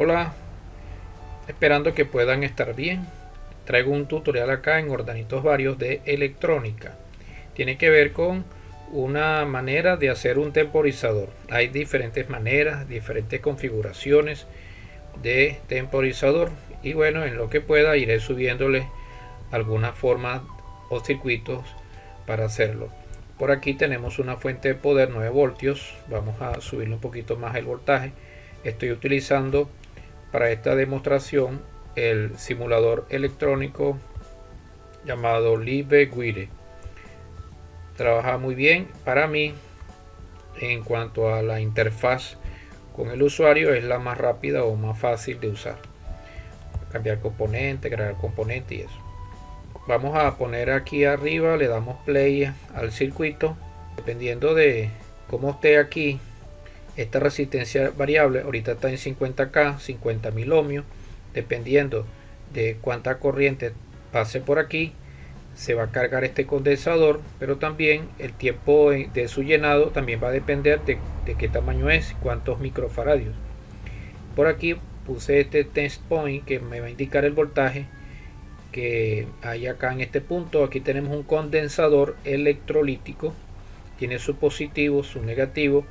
Hola, esperando que puedan estar bien. Traigo un tutorial acá en Ordanitos Varios de electrónica. Tiene que ver con una manera de hacer un temporizador. Hay diferentes maneras, diferentes configuraciones de temporizador, y bueno, en lo que pueda iré subiéndole algunas formas o circuitos para hacerlo. Por aquí tenemos una fuente de poder 9 voltios. Vamos a subirle un poquito más el voltaje. Estoy utilizando para esta demostración el simulador electrónico llamado LiveWire. Trabaja muy bien para mí. En cuanto a la interfaz con el usuario, es la más rápida o más fácil de usar. Cambiar componente, crear componente y eso. Vamos a poner aquí arriba, le damos play al circuito. Dependiendo de cómo esté aquí esta resistencia variable, ahorita está en 50K, 50.000 ohmios. Dependiendo de cuánta corriente pase por aquí, se va a cargar este condensador, pero también el tiempo de su llenado también va a depender de qué tamaño es, cuántos microfaradios. Por aquí puse este test point que me va a indicar el voltaje que hay acá en este punto. Aquí tenemos un condensador electrolítico, tiene su positivo, su negativo,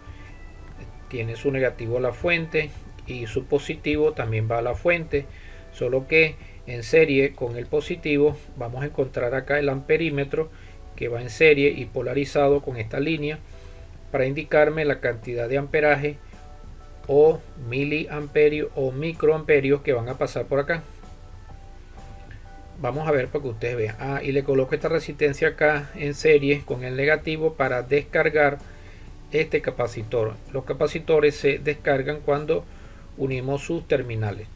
tiene su negativo a la fuente y su positivo también va a la fuente, solo que en serie con el positivo vamos a encontrar acá el amperímetro que va en serie y polarizado con esta línea para indicarme la cantidad de amperaje o miliamperios o microamperios que van a pasar por acá. Vamos a ver para que ustedes vean. Y le coloco esta resistencia acá en serie con el negativo para descargar este capacitor. Los capacitores se descargan cuando unimos sus terminales,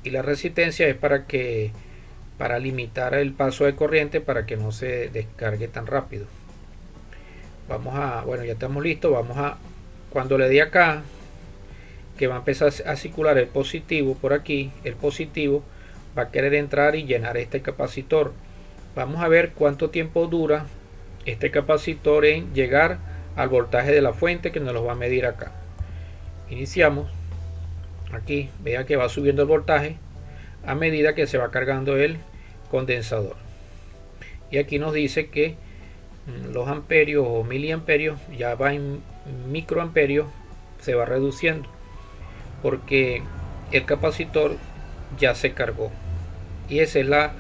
y la resistencia es para limitar el paso de corriente para que no se descargue tan rápido. Bueno, ya estamos listos. Cuando le dé acá, que va a empezar a circular el positivo por aquí, el positivo va a querer entrar y llenar este capacitor. Vamos a ver cuánto tiempo dura este capacitor en llegar al voltaje de la fuente, que nos lo va a medir acá. Iniciamos. Aquí vea que va subiendo el voltaje a medida que se va cargando el condensador, y aquí nos dice que los amperios o miliamperios ya va en microamperios, se va reduciendo porque el capacitor ya se cargó. Y esa es la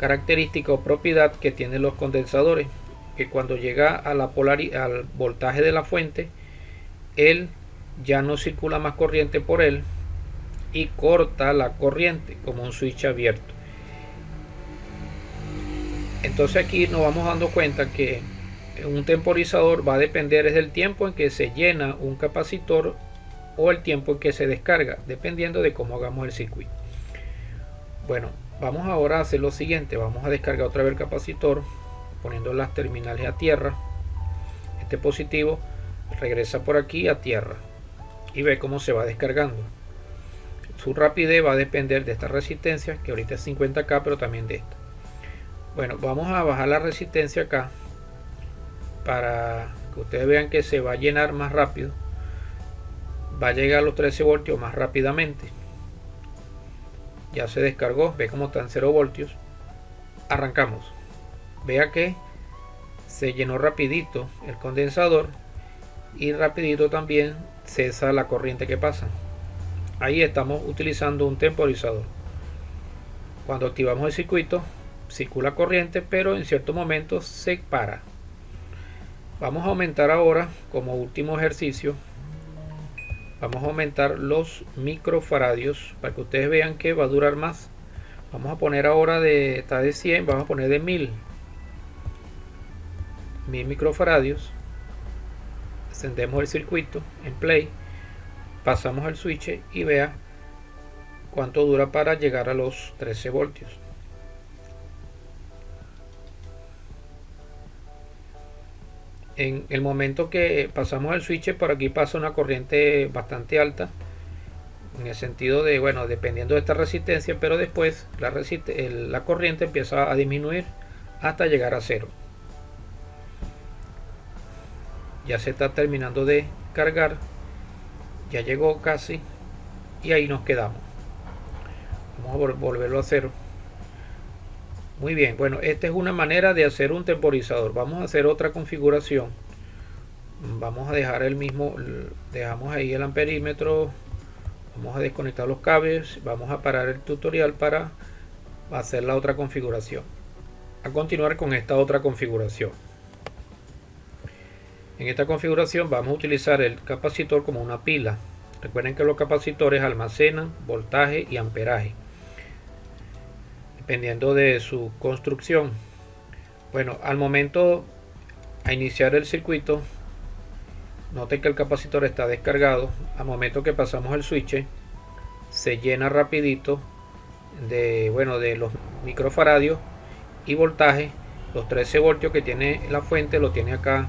característica o propiedad que tienen los condensadores, que cuando llega a al voltaje de la fuente, él ya no circula más corriente por él y corta la corriente como un switch abierto. Entonces aquí nos vamos dando cuenta que un temporizador va a depender del tiempo en que se llena un capacitor o el tiempo en que se descarga, dependiendo de cómo hagamos el circuito. Bueno, vamos ahora a hacer lo siguiente. Vamos a descargar otra vez el capacitor poniendo las terminales a tierra. Este positivo regresa por aquí a tierra y ve cómo se va descargando. Su rapidez va a depender de esta resistencia, que ahorita es 50K, pero también de esta. Bueno, vamos a bajar la resistencia acá para que ustedes vean que se va a llenar más rápido. Va a llegar a los 13 voltios más rápidamente. Ya se descargó, ve cómo están 0 voltios. Arrancamos. Vea que se llenó rapidito el condensador y rapidito también cesa la corriente que pasa. Ahí estamos utilizando un temporizador. Cuando activamos el circuito, circula corriente, pero en ciertos momentos se para. Vamos a aumentar ahora, como último ejercicio, vamos a aumentar los microfaradios para que ustedes vean que va a durar más. Vamos a poner ahora está de 100, vamos a poner de 1000 microfaradios. Encendemos el circuito en play, pasamos al switch y vea cuánto dura para llegar a los 13 voltios. En el momento que pasamos el switch, por aquí pasa una corriente bastante alta, en el sentido de, bueno, dependiendo de esta resistencia, pero después la corriente empieza a disminuir hasta llegar a cero. Ya se está terminando de cargar, ya llegó casi. y ahí nos quedamos. Vamos a volverlo a hacer. Muy bien, bueno, esta es una manera de hacer un temporizador. Vamos a hacer otra configuración. Vamos a dejar el mismo, dejamos ahí el amperímetro, vamos a desconectar los cables, vamos a parar el tutorial para hacer la otra configuración. A continuar con esta otra configuración. En esta configuración vamos a utilizar el capacitor como una pila. Recuerden que los capacitores almacenan voltaje y amperaje dependiendo de su construcción. Bueno, al momento a iniciar el circuito, noten que el capacitor está descargado. Al momento que pasamos el switch, se llena rapidito de los microfaradios y voltaje. Los 13 voltios que tiene la fuente lo tiene acá,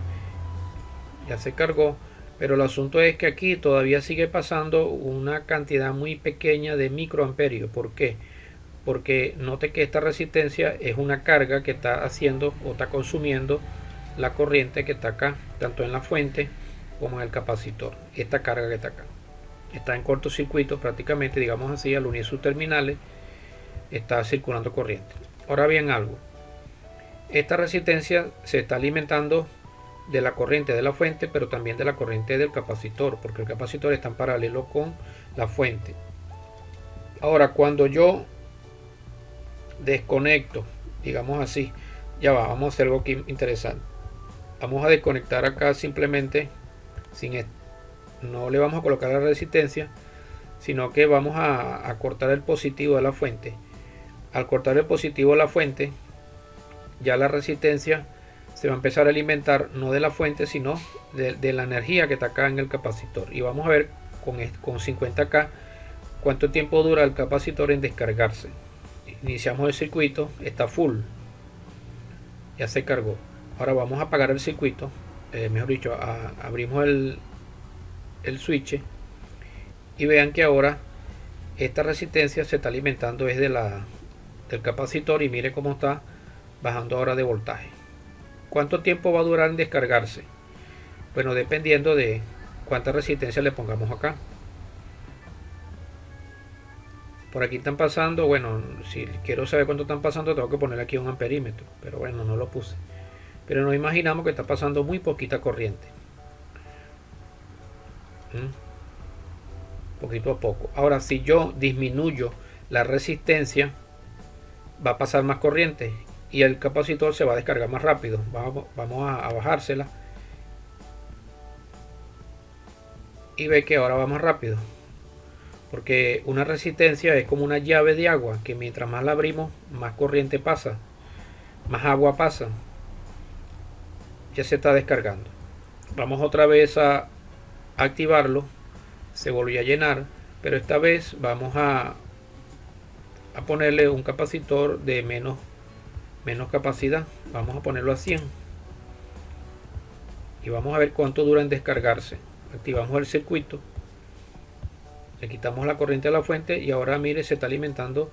ya se cargó, pero el asunto es que aquí todavía sigue pasando una cantidad muy pequeña de microamperios. ¿Por qué? Porque note que esta resistencia es una carga que está haciendo o está consumiendo la corriente que está acá, tanto en la fuente como en el capacitor. Esta carga que está acá está en cortocircuito prácticamente, digamos así, al unir sus terminales está circulando corriente. Ahora bien, algo, esta resistencia se está alimentando de la corriente de la fuente, pero también de la corriente del capacitor, porque el capacitor está en paralelo con la fuente. Ahora, cuando yo desconecto, digamos así, ya va, vamos a hacer algo aquí interesante. Vamos a desconectar acá simplemente, no le vamos a colocar la resistencia, sino que vamos a cortar el positivo de la fuente. Al cortar el positivo de la fuente, ya la resistencia se va a empezar a alimentar no de la fuente, sino de la energía que está acá en el capacitor. Y vamos a ver con 50K cuánto tiempo dura el capacitor en descargarse. Iniciamos el circuito, está full, ya se cargó. Ahora vamos a apagar el circuito, mejor dicho, abrimos el switch y vean que ahora esta resistencia se está alimentando desde del capacitor, y mire cómo está bajando ahora de voltaje. ¿Cuánto tiempo va a durar en descargarse? Bueno, dependiendo de cuánta resistencia le pongamos acá. Por aquí están pasando, bueno, si quiero saber cuánto están pasando tengo que poner aquí un amperímetro, pero bueno, no lo puse. Pero nos imaginamos que está pasando muy poquita corriente, poquito a poco. Ahora, si yo disminuyo la resistencia, va a pasar más corriente y el capacitor se va a descargar más rápido. Vamos a bajársela y ve que ahora va más rápido, porque una resistencia es como una llave de agua que mientras más la abrimos, más corriente pasa, más agua pasa. Ya se está descargando. Vamos otra vez a activarlo. Se volvió a llenar, pero esta vez vamos a ponerle un capacitor de menos capacidad. Vamos a ponerlo a 100 y vamos a ver cuánto dura en descargarse. Activamos el circuito, le quitamos la corriente a la fuente y ahora mire, se está alimentando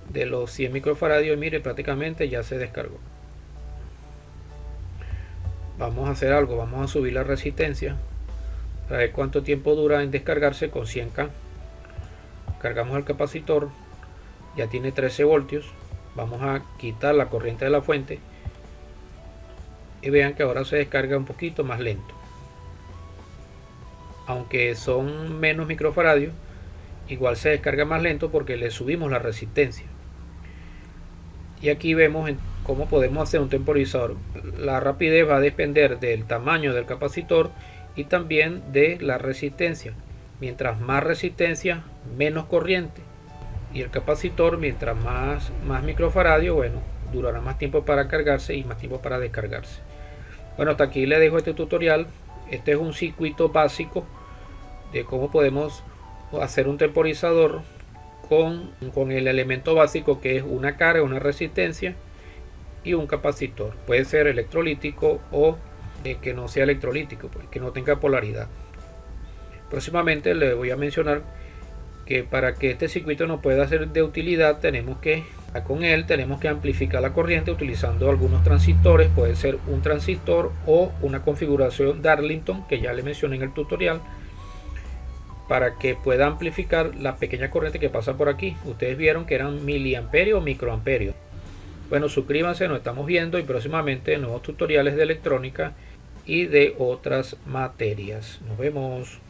de los 100 microfaradios. Mire, prácticamente ya se descargó. Vamos a hacer algo, vamos a subir la resistencia para ver cuánto tiempo dura en descargarse con 100K. Cargamos el capacitor, ya tiene 13 voltios. Vamos a quitar la corriente de la fuente y vean que ahora se descarga un poquito más lento. Aunque son menos microfaradios, igual se descarga más lento porque le subimos la resistencia. Y aquí vemos cómo podemos hacer un temporizador. La rapidez va a depender del tamaño del capacitor y también de la resistencia. Mientras más resistencia, menos corriente. Y el capacitor, mientras más microfaradios, bueno, durará más tiempo para cargarse y más tiempo para descargarse. Bueno, hasta aquí les dejo este tutorial. Este es un circuito básico de cómo podemos hacer un temporizador con el elemento básico que es una carga, una resistencia y un capacitor. Puede ser electrolítico o que no sea electrolítico, pues, que no tenga polaridad. Próximamente les voy a mencionar que para que este circuito nos pueda ser de utilidad tenemos que amplificar la corriente utilizando algunos transistores. Puede ser un transistor o una configuración Darlington que ya le mencioné en el tutorial. para que pueda amplificar la pequeña corriente que pasa por aquí. Ustedes vieron que eran miliamperios o microamperios. Bueno, suscríbanse, nos estamos viendo y próximamente nuevos tutoriales de electrónica y de otras materias. Nos vemos.